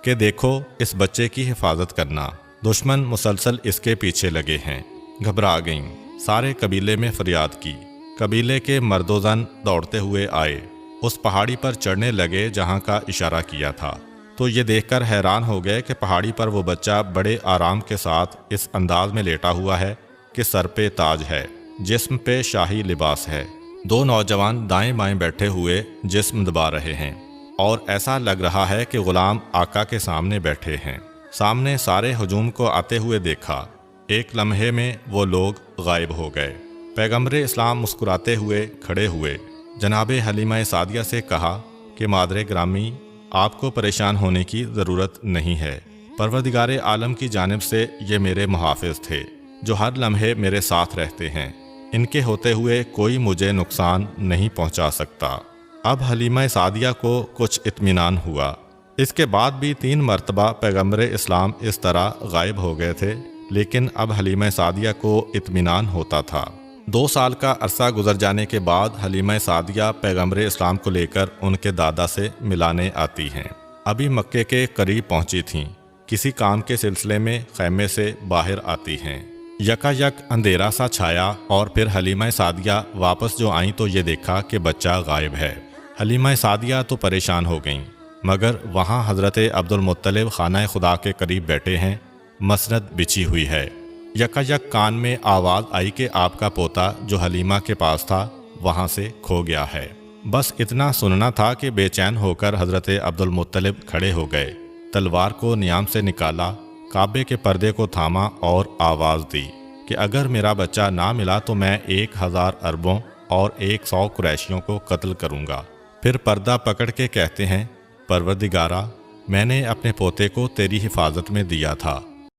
کہ دیکھو اس بچے کی حفاظت کرنا، دشمن مسلسل اس کے پیچھے لگے ہیں۔ گھبرا گئیں، سارے قبیلے میں فریاد کی۔ قبیلے کے مرد و زن دوڑتے ہوئے آئے، اس پہاڑی پر چڑھنے لگے جہاں کا اشارہ کیا تھا، تو یہ دیکھ کر حیران ہو گئے کہ پہاڑی پر وہ بچہ بڑے آرام کے ساتھ اس انداز میں لیٹا ہوا ہے کہ سر پہ تاج ہے، جسم پہ شاہی لباس ہے۔ دو نوجوان دائیں بائیں بیٹھے ہوئے جسم دبا رہے ہیں، اور ایسا لگ رہا ہے کہ غلام آقا کے سامنے بیٹھے ہیں۔ سامنے سارے ہجوم کو آتے ہوئے دیکھا، ایک لمحے میں وہ لوگ غائب ہو گئے۔ پیغمبر اسلام مسکراتے ہوئے کھڑے ہوئے، جناب حلیمہ سعدیہ سے کہا کہ مادر گرامی، آپ کو پریشان ہونے کی ضرورت نہیں ہے، پروردگار عالم کی جانب سے یہ میرے محافظ تھے جو ہر لمحے میرے ساتھ رہتے ہیں، ان کے ہوتے ہوئے کوئی مجھے نقصان نہیں پہنچا سکتا۔ اب حلیمہ سعدیہ کو کچھ اطمینان ہوا۔ اس کے بعد بھی 3 مرتبہ پیغمبر اسلام اس طرح غائب ہو گئے تھے، لیکن اب حلیمہ سعدیہ کو اطمینان ہوتا تھا۔ 2 سال کا عرصہ گزر جانے کے بعد حلیمہ سعدیہ پیغمبر اسلام کو لے کر ان کے دادا سے ملانے آتی ہیں۔ ابھی مکے کے قریب پہنچی تھیں، کسی کام کے سلسلے میں خیمے سے باہر آتی ہیں۔ یکا یک اندھیرا سا چھایا، اور پھر حلیمہ سعدیہ واپس جو آئیں تو یہ دیکھا کہ بچہ غائب ہے۔ حلیمہ سعدیہ تو پریشان ہو گئیں، مگر وہاں حضرت عبدالمطلب خانہ خدا کے قریب بیٹھے ہیں، مسند بچھی ہوئی ہے۔ یکا یک کان میں آواز آئی کہ آپ کا پوتا جو حلیمہ کے پاس تھا وہاں سے کھو گیا ہے۔ بس اتنا سننا تھا کہ بے چین ہو کر حضرت عبدالمطلب کھڑے ہو گئے، تلوار کو نیام سے نکالا، کعبے کے پردے کو تھاما اور آواز دی کہ اگر میرا بچہ نہ ملا تو میں 1000 عربوں اور 100 قریشیوں کو قتل کروں گا۔ پھر پردہ پکڑ کے کہتے ہیں، پروردگارا، میں نے اپنے پوتے کو تیری حفاظت میں دیا تھا،